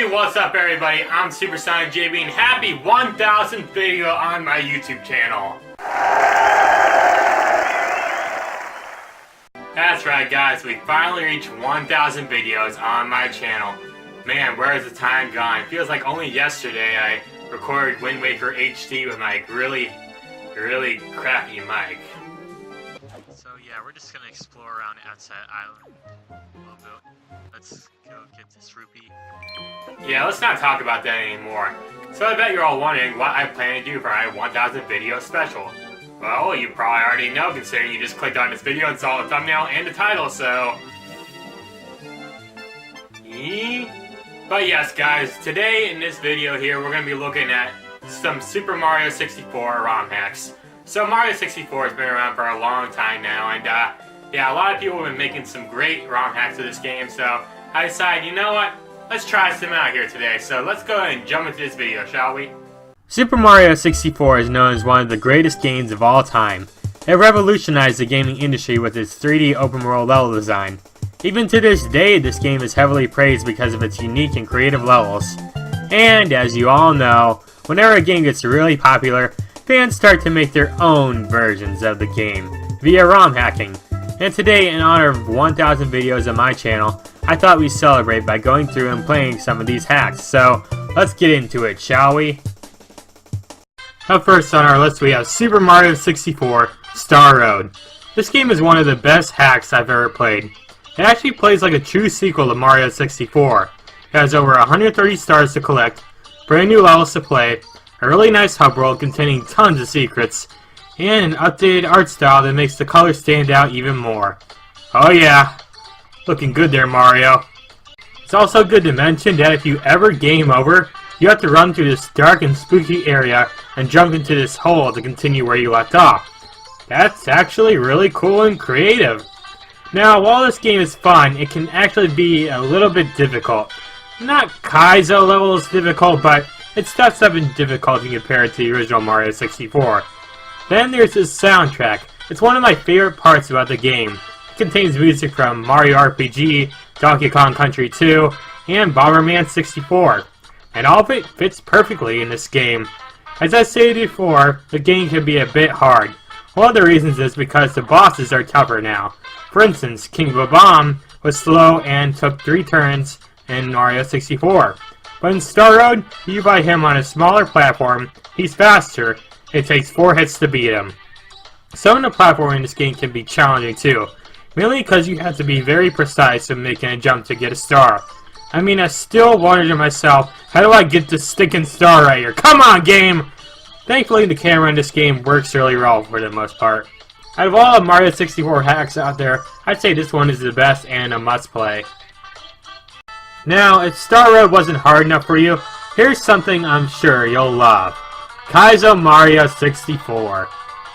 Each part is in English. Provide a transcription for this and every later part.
Hey, what's up everybody? I'm SuperSonicJB and happy 1000th video on my YouTube channel. That's right guys, we finally reached 1000 videos on my channel. Man, where has the time gone? It feels like only yesterday I recorded Wind Waker HD with my really crappy mic. So yeah, we're just gonna explore around Outside Island a little bit. Let's go get this rupee. Yeah, let's not talk about that anymore. So I bet you're all wondering what I plan to do for my 1000 video special. Well, you probably already know considering you just clicked on this video and saw the thumbnail and the title, so... But yes guys, today in this video here we're going to be looking at some Super Mario 64 ROM hacks. So Mario 64 has been around for a long time now, and yeah, a lot of people have been making some great ROM hacks of this game, so I decided, you know what, let's try some out here today. So let's go ahead and jump into this video, shall we? Super Mario 64 is known as one of the greatest games of all time. It revolutionized the gaming industry with its 3D open world level design. Even to this day, this game is heavily praised because of its unique and creative levels. And as you all know, whenever a game gets really popular, fans start to make their own versions of the game via ROM hacking. And today, in honor of 1000 videos on my channel, I thought we'd celebrate by going through and playing some of these hacks. So, let's get into it, shall we? Up first on our list we have Super Mario 64 Star Road. This game is one of the best hacks I've ever played. It actually plays like a true sequel to Mario 64. It has over 130 stars to collect, brand new levels to play, a really nice hub world containing tons of secrets, and an updated art style that makes the colors stand out even more. Oh yeah, looking good there, Mario. It's also good to mention that if you ever game over, you have to run through this dark and spooky area and jump into this hole to continue where you left off. That's actually really cool and creative. Now, while this game is fun, it can actually be a little bit difficult. Not Kaizo levels difficult, but it steps up in difficulty compared to the original Mario 64. Then there's this soundtrack. It's one of my favorite parts about the game. It contains music from Mario RPG, Donkey Kong Country 2, and Bomberman 64. And all of it fits perfectly in this game. As I stated before, the game can be a bit hard. One of the reasons is because the bosses are tougher now. For instance, King Bob-omb was slow and took 3 turns in Mario 64. But in Star Road, you fight him on a smaller platform, he's faster, it takes 4 hits to beat him. Some of the platforming in this game can be challenging too, mainly because you have to be very precise in making a jump to get a star. I mean, I still wondered to myself, how do I get this stinking star right here? Come on, game! Thankfully, the camera in this game works really well for the most part. Out of all the Mario 64 hacks out there, I'd say this one is the best and a must-play. Now, if Star Road wasn't hard enough for you, here's something I'm sure you'll love. Kaizo Mario 64.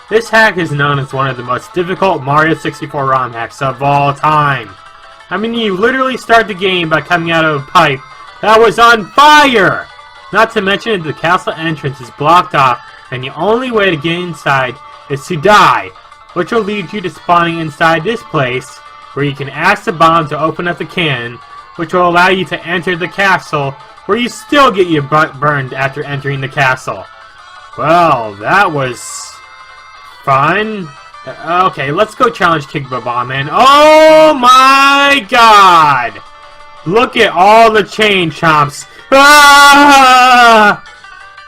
This hack is known as one of the most difficult Mario 64 ROM hacks of all time. I mean, you literally start the game by coming out of a pipe that was on fire! Not to mention that the castle entrance is blocked off, and the only way to get inside is to die, which will lead you to spawning inside this place, where you can ask the bomb to open up the cannon, which will allow you to enter the castle, where you still get your butt burned after entering the castle. Well, that was fun. Okay, let's go challenge King Bob-omb, and oh my god! Look at all the chain chomps. Ah!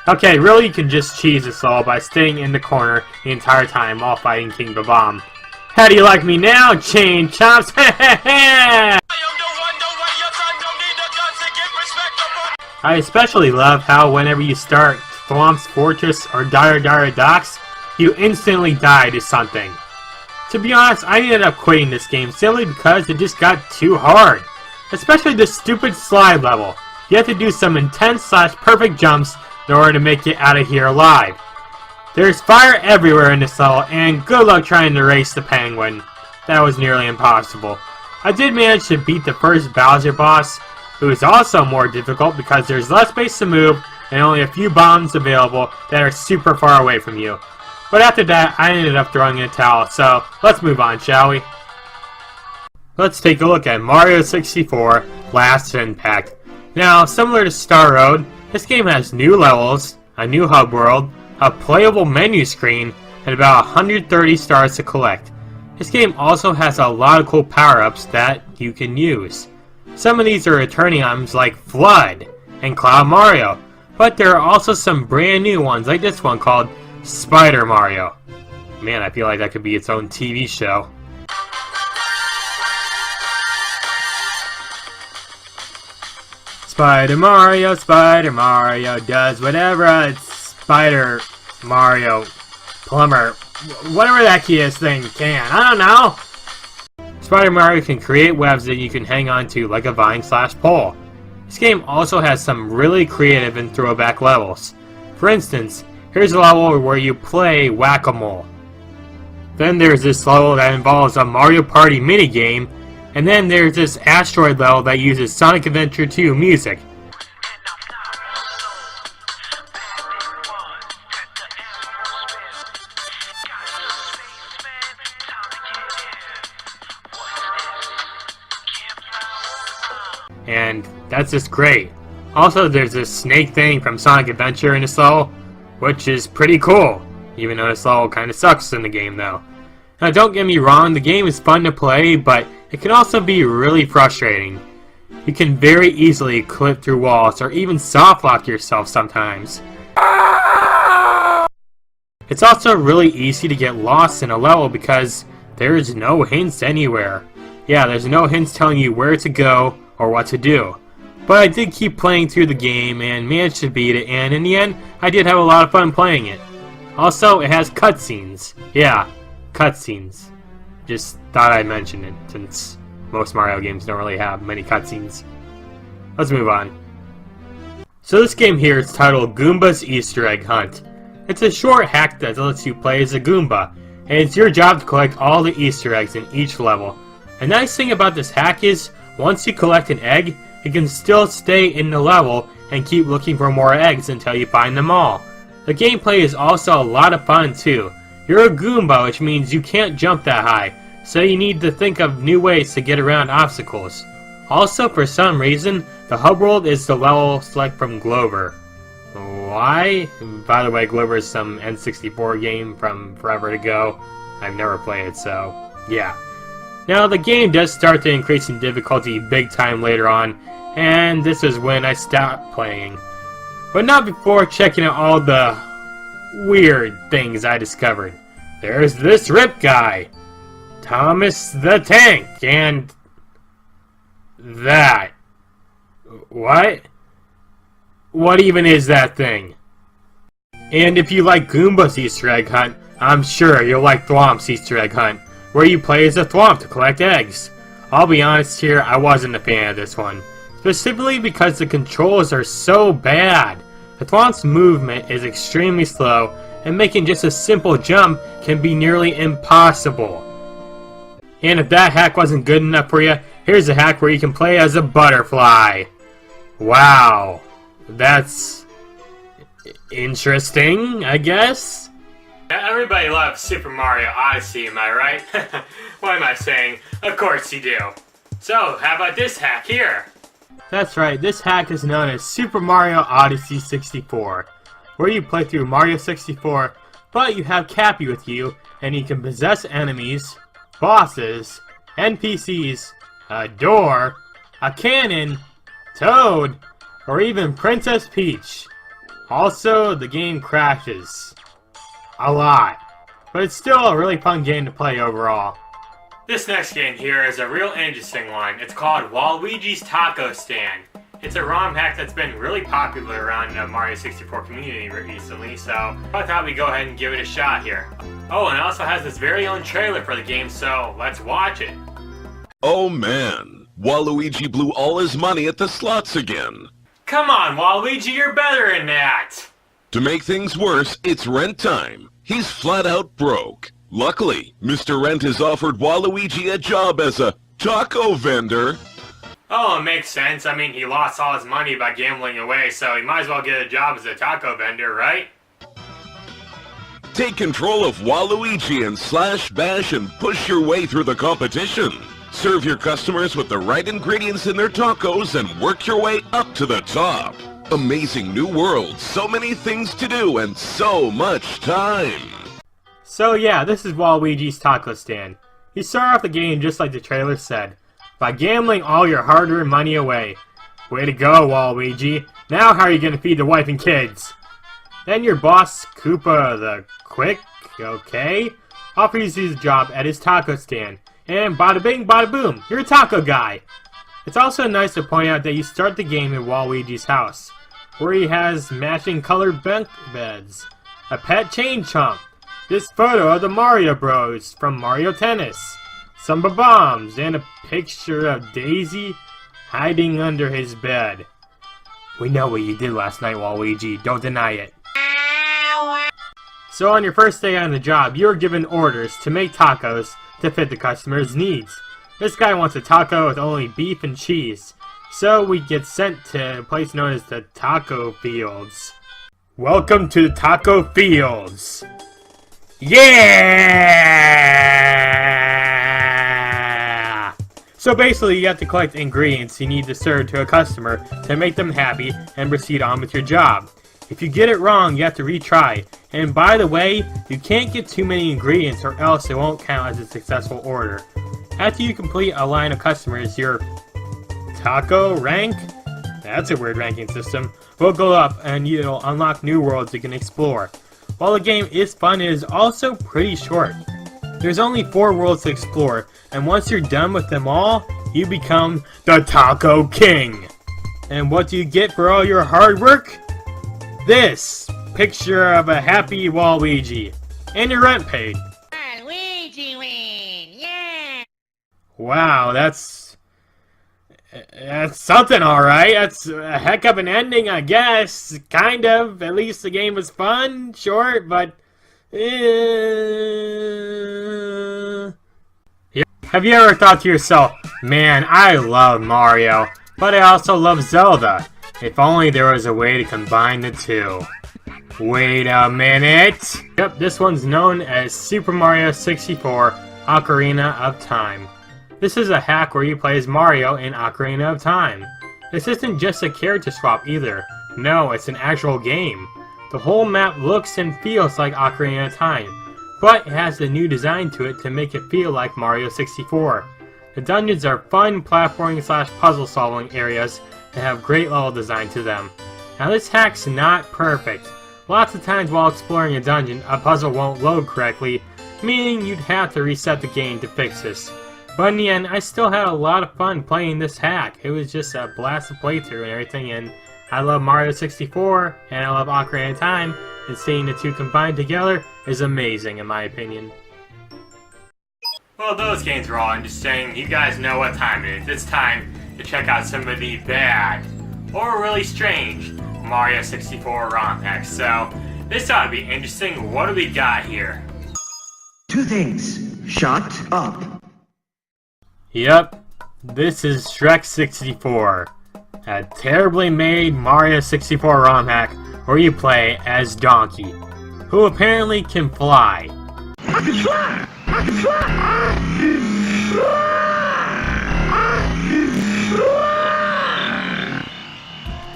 Okay, really you can just cheese this all by staying in the corner the entire time while fighting King Bob-omb. How do you like me now, chain chomps? I especially love how whenever you start Thwomp's Fortress or Dire Docks, you instantly die to something. To be honest, I ended up quitting this game simply because it just got too hard. Especially the stupid slide level. You have to do some intense / perfect jumps in order to make it out of here alive. There's fire everywhere in this level, and good luck trying to race the penguin. That was nearly impossible. I did manage to beat the first Bowser boss, who is also more difficult because there's less space to move and only a few bombs available that are super far away from you. But after that, I ended up throwing in a towel, so let's move on, shall we? Let's take a look at Mario 64 Last Impact. Now, similar to Star Road, this game has new levels, a new hub world, a playable menu screen, and about 130 stars to collect. This game also has a lot of cool power-ups that you can use. Some of these are returning items like Flood and Cloud Mario, but there are also some brand new ones like this one called Spider Mario. Man, I feel like that could be its own TV show. Spider Mario does whatever a Spider Mario plumber, whatever that key is thing can. I don't know. Spider Mario can create webs that you can hang on to like a vine/pole. This game also has some really creative and throwback levels. For instance, here's a level where you play whack-a-mole. Then there's this level that involves a Mario Party minigame, and then there's this asteroid level that uses Sonic Adventure 2 music. And that's just great. Also, there's this snake thing from Sonic Adventure in this level, which is pretty cool, even though this level kind of sucks in the game though. Now don't get me wrong, the game is fun to play, but it can also be really frustrating. You can very easily clip through walls or even soft lock yourself sometimes. It's also really easy to get lost in a level because there's no hints anywhere. Yeah, there's no hints telling you where to go or what to do. But I did keep playing through the game and managed to beat it, and in the end, I did have a lot of fun playing it. Also, it has cutscenes. Yeah, cutscenes. Just thought I'd mention it, since most Mario games don't really have many cutscenes. Let's move on. So this game here is titled Goomba's Easter Egg Hunt. It's a short hack that lets you play as a Goomba, and it's your job to collect all the Easter eggs in each level. The nice thing about this hack is, once you collect an egg, you can still stay in the level and keep looking for more eggs until you find them all. The gameplay is also a lot of fun too. You're a Goomba, which means you can't jump that high, so you need to think of new ways to get around obstacles. Also, for some reason, the hub world is the level select from Glover. Why? By the way, Glover is some N64 game from forever ago. I've never played it, so yeah. Now, the game does start to increase in difficulty big time later on, and this is when I stopped playing. But not before checking out all the weird things I discovered. There's this Rip guy, Thomas the Tank, and that. What? What even is that thing? And if you like Goomba's Easter Egg Hunt, I'm sure you'll like Thwomp's Easter Egg Hunt, where you play as a Thwomp to collect eggs. I'll be honest here, I wasn't a fan of this one. Specifically because the controls are so bad. The Thwomp's movement is extremely slow, and making just a simple jump can be nearly impossible. And if that hack wasn't good enough for you, here's a hack where you can play as a butterfly. Wow. That's interesting, I guess? Everybody loves Super Mario Odyssey, am I right? What am I saying? Of course you do. So, how about this hack here? That's right, this hack is known as Super Mario Odyssey 64, where you play through Mario 64, but you have Cappy with you, and you can possess enemies, bosses, NPCs, a door, a cannon, Toad, or even Princess Peach. Also, the game crashes. A lot. But it's still a really fun game to play overall. This next game here is a real interesting one. It's called Waluigi's Taco Stand. It's a ROM hack that's been really popular around the Mario 64 community recently, so I thought we'd go ahead and give it a shot here. Oh, and it also has its very own trailer for the game, so let's watch it. Oh man, Waluigi blew all his money at the slots again. Come on, Waluigi, you're better than that! To make things worse, it's rent time. He's flat out broke. Luckily, Mr. Rent has offered Waluigi a job as a taco vendor. Oh, it makes sense. I mean, he lost all his money by gambling away, so he might as well get a job as a taco vendor, right? Take control of Waluigi and slash bash and push your way through the competition. Serve your customers with the right ingredients in their tacos and work your way up to the top. Amazing new world, so many things to do and so much time. So yeah, this is Waluigi's taco stand. You start off the game just like the trailer said, by gambling all your hard-earned money away. Way to go, Waluigi. Now how are you gonna feed the wife and kids? Then your boss, Koopa the Quick, okay, offers you a job at his taco stand. And bada bing, bada boom, you're a taco guy. It's also nice to point out that you start the game in Waluigi's house, where he has matching colored bunk beds, a pet chain chomp, this photo of the Mario Bros from Mario Tennis, some bombs, and a picture of Daisy hiding under his bed. We know what you did last night, Waluigi, don't deny it. So on your first day on the job, you are given orders to make tacos to fit the customer's needs. This guy wants a taco with only beef and cheese, so we get sent to a place known as the Taco Fields. Welcome to the Taco Fields! Yeah! So basically you have to collect ingredients you need to serve to a customer to make them happy and proceed on with your job. If you get it wrong, you have to retry. And by the way, you can't get too many ingredients or else it won't count as a successful order. After you complete a line of customers, your taco rank, that's a weird ranking system, will go up and you'll unlock new worlds you can explore. While the game is fun, it is also pretty short. There's only 4 worlds to explore, and once you're done with them all, you become the Taco King. And what do you get for all your hard work? This picture of a happy Waluigi, and your rent paid. Waluigi win! Yeah! Wow, that's something, alright. That's a heck of an ending, I guess. Kind of. At least the game was fun, short, but... Have you ever thought to yourself, man, I love Mario, but I also love Zelda. If only there was a way to combine the two. Wait a minute! Yep, this one's known as Super Mario 64 Ocarina of Time. This is a hack where you play as Mario in Ocarina of Time. This isn't just a character swap either. No, it's an actual game. The whole map looks and feels like Ocarina of Time, but it has a new design to it to make it feel like Mario 64. The dungeons are fun platforming / puzzle solving areas that have great level design to them. Now this hack's not perfect. Lots of times while exploring a dungeon, a puzzle won't load correctly, meaning you'd have to reset the game to fix this. But in the end, I still had a lot of fun playing this hack. It was just a blast to play through and everything, and I love Mario 64, and I love Ocarina of Time, and seeing the two combined together is amazing in my opinion. Well, those games were all interesting. You guys know what time it is. It's time to check out some of the bad, or really strange, Mario 64 ROM hacks. So, this ought to be interesting. What do we got here? 2 things. Shut up. Yep, this is Shrek 64. A terribly made Mario 64 ROM hack where you play as Donkey, who apparently can fly. I can fly! I can fly!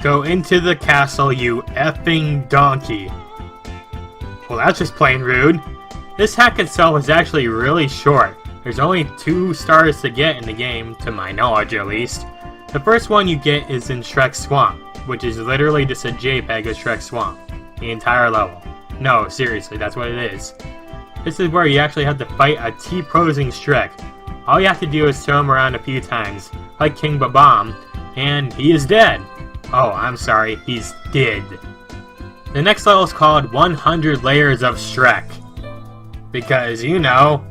Go into the castle, you effing donkey. Well, that's just plain rude. This hack itself is actually really short. There's only 2 stars to get in the game, to my knowledge at least. The first one you get is in Shrek Swamp, which is literally just a JPEG of Shrek Swamp. The entire level. No, seriously, that's what it is. This is where you actually have to fight a T-posing Shrek. All you have to do is throw him around a few times, like King Babam, and he is dead. Oh, I'm sorry, he's dead. The next level is called 100 Layers of Shrek. Because, you know,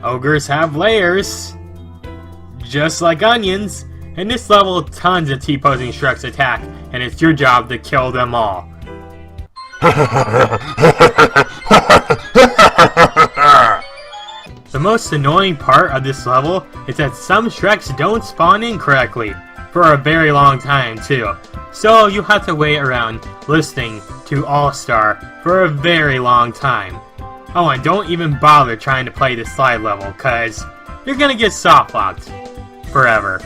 ogres have layers. Just like onions. In this level, tons of T-posing Shreks attack, and it's your job to kill them all. The most annoying part of this level is that some Shreks don't spawn in correctly, for a very long time too. So you have to wait around listening to All-Star for a very long time. Oh, and don't even bother trying to play the slide level, cause you're gonna get soft locked. Forever.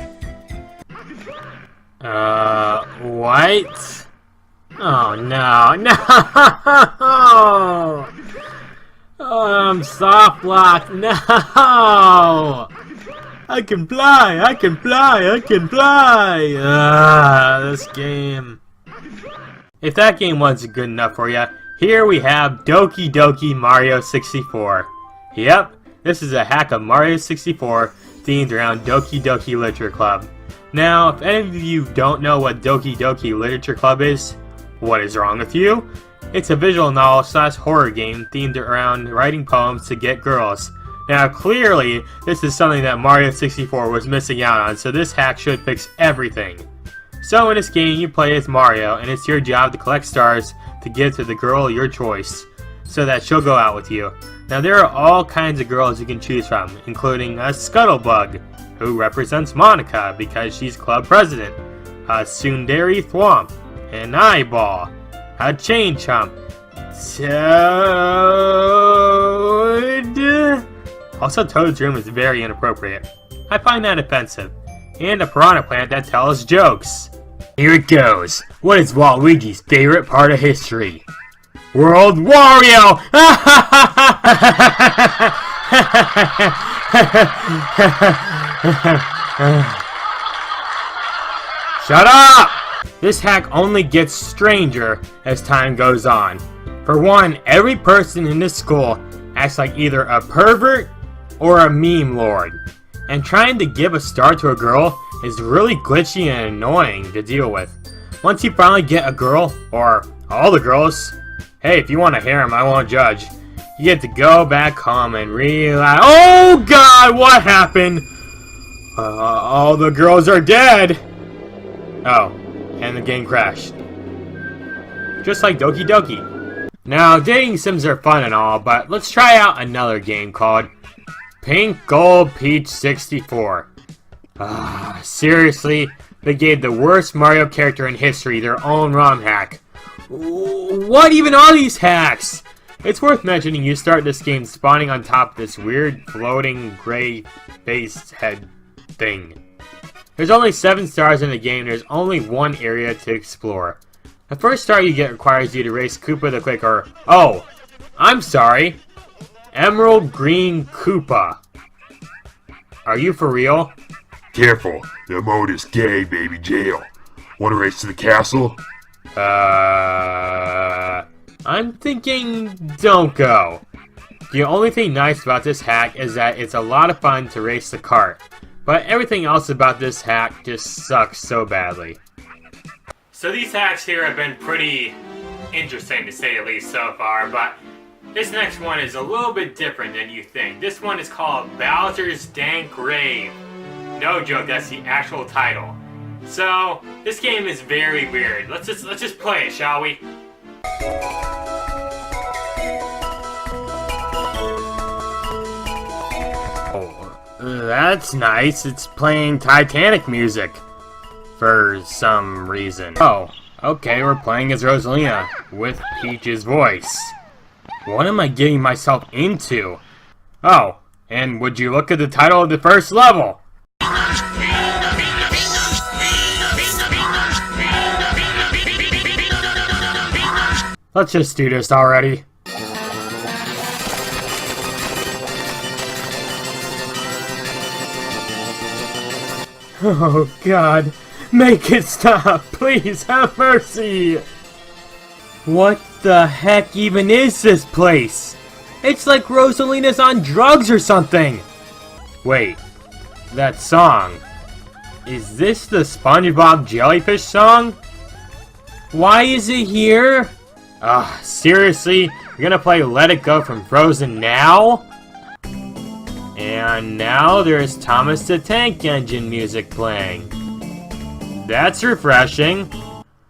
What? Oh no, no! Oh, I'm soft locked, no! I can fly, I can fly, I can fly! This game. If that game wasn't good enough for you, here we have Doki Doki Mario 64. Yep, this is a hack of Mario 64 themed around Doki Doki Literature Club. Now, if any of you don't know what Doki Doki Literature Club is, what is wrong with you? It's a visual novel / horror game themed around writing poems to get girls. Now, clearly, this is something that Mario 64 was missing out on, so this hack should fix everything. So in this game, you play as Mario, and it's your job to collect stars to give to the girl of your choice, so that she'll go out with you. Now, there are all kinds of girls you can choose from, including a Scuttlebug, who represents Monica because she's club president, a Tsundere Thwomp, an Eyeball, a Chain Chomp, Toad... Also, Toad's room is very inappropriate. I find that offensive. And a Piranha Plant that tells jokes. Here it goes. What is Waluigi's favorite part of history? World Wario! Shut up! This hack only gets stranger as time goes on. For one, every person in this school acts like either a pervert or a meme lord. And trying to give a star to a girl is really glitchy and annoying to deal with. Once you finally get a girl, or all the girls, hey, if you want a harem, I won't judge. You get to go back home and realize, oh god, what happened? All the girls are dead! Oh, and the game crashed. Just like Doki Doki. Now, dating sims are fun and all, but let's try out another game called Pink Gold Peach 64. Seriously, they gave the worst Mario character in history their own ROM hack. What even are these hacks? It's worth mentioning you start this game spawning on top of this weird floating gray face head thing. There's only 7 stars in the game, there's only one area to explore. The first star you get requires you to race Koopa the Quick, or, oh, I'm sorry, Emerald Green Koopa. Are you for real? Careful, the mode is gay, baby jail. Want to race to the castle? I'm thinking don't go. The only thing nice about this hack is that it's a lot of fun to race the cart, but everything else about this hack just sucks so badly. So these hacks here have been pretty interesting to say the least so far, but this next one is a little bit different than you think. This one is called Bowser's Dank Rave. No joke, that's the actual title. So this game is very weird. Let's just play it, shall we? Oh, that's nice. It's playing Titanic music. For some reason. Oh, okay, we're playing as Rosalina with Peach's voice. What am I getting myself into? Oh, and would you look at the title of the first level? Let's just do this already. Oh god. Make it stop! Please have mercy! What the heck even is this place? It's like Rosalina's on drugs or something! Wait, that song. Is this the SpongeBob Jellyfish song? Why is it here? Seriously? You're gonna play Let It Go from Frozen now? And now there's Thomas the Tank Engine music playing. That's refreshing.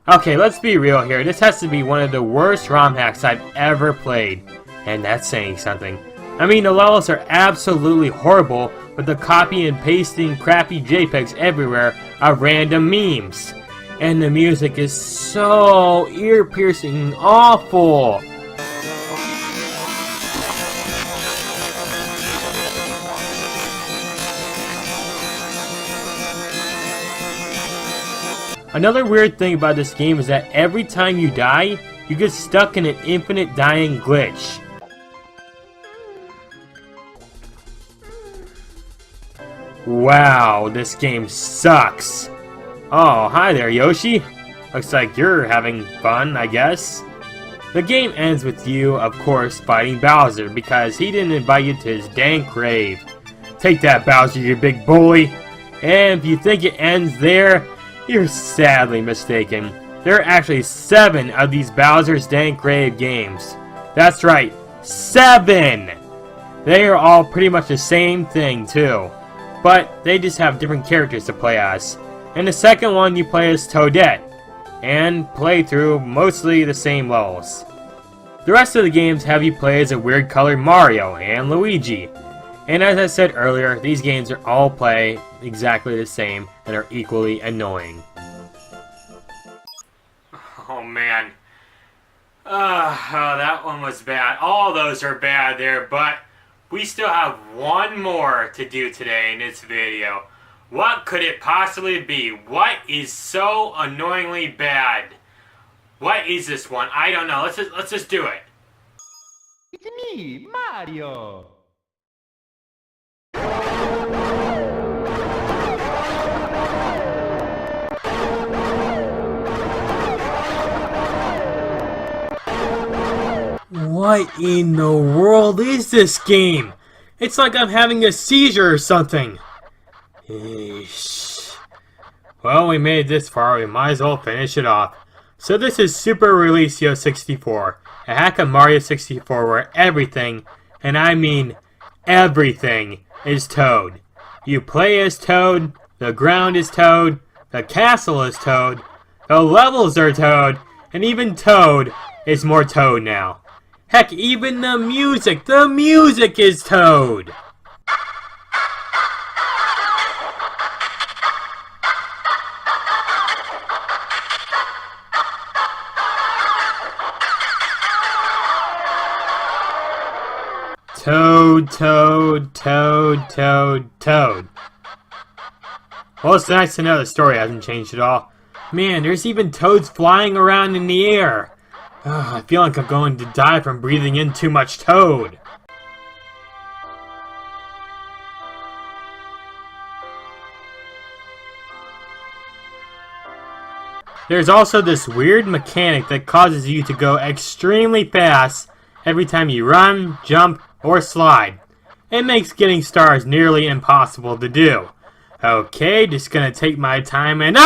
Okay, let's be real here. This has to be one of the worst ROM hacks I've ever played. And that's saying something. I mean, the levels are absolutely horrible with the copy and pasting crappy JPEGs everywhere of random memes. And the music is so ear-piercing awful. Another weird thing about this game is that every time you die, you get stuck in an infinite dying glitch. Wow, this game sucks. Oh, hi there, Yoshi. Looks like you're having fun, I guess. The game ends with you, of course, fighting Bowser because he didn't invite you to his dank rave. Take that, Bowser, you big bully. And if you think it ends there, you're sadly mistaken. There are actually 7 of these Bowser's Dank Rave games. That's right, 7! They are all pretty much the same thing too. But they just have different characters to play as. In the second one you play as Toadette, and play through mostly the same levels. The rest of the games have you play as a weird colored Mario and Luigi. And as I said earlier, these games are all play exactly the same and are equally annoying. Oh man. That one was bad. All those are bad there, but we still have one more to do today in this video. What could it possibly be? What is so annoyingly bad? What is this one? I don't know. Let's just do it. It's me, Mario. What in the world is this game? It's like I'm having a seizure or something. Eesh. Well, we made it this far, we might as well finish it off. So this is Super Releasio 64, a hack of Mario 64 where everything, and I mean everything, is Toad. You play as Toad, the ground is Toad, the castle is Toad, the levels are Toad, and even Toad is more Toad now. Heck, even the music is Toad! Toad, Toad, Toad, Toad, Toad. Well, it's nice to know the story hasn't changed at all. Man, there's even toads flying around in the air. I feel like I'm going to die from breathing in too much Toad. There's also this weird mechanic that causes you to go extremely fast every time you run, jump, or slide. It makes getting stars nearly impossible to do. Okay, just gonna take my time and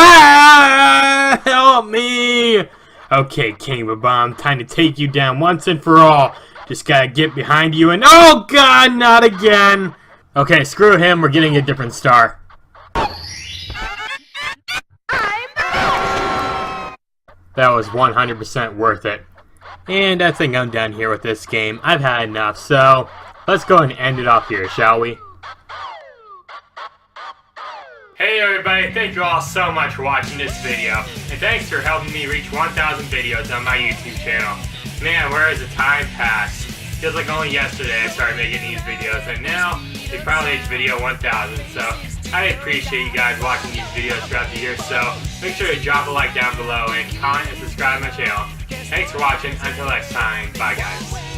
help me! Okay, King Bomb, time to take you down once and for all. Just gotta get behind you and oh god, not again! Okay, screw him, we're getting a different star. That was 100% worth it. And I think I'm done here with this game. I've had enough, so let's go and end it off here, shall we? Hey everybody, thank you all so much for watching this video, and thanks for helping me reach 1,000 videos on my YouTube channel. Man, where has the time passed? Feels like only yesterday I started making these videos, and now we finally reached video 1,000, so I appreciate you guys watching these videos throughout the year, so make sure to drop a like down below and comment and subscribe to my channel. Thanks for watching, until next time, bye guys.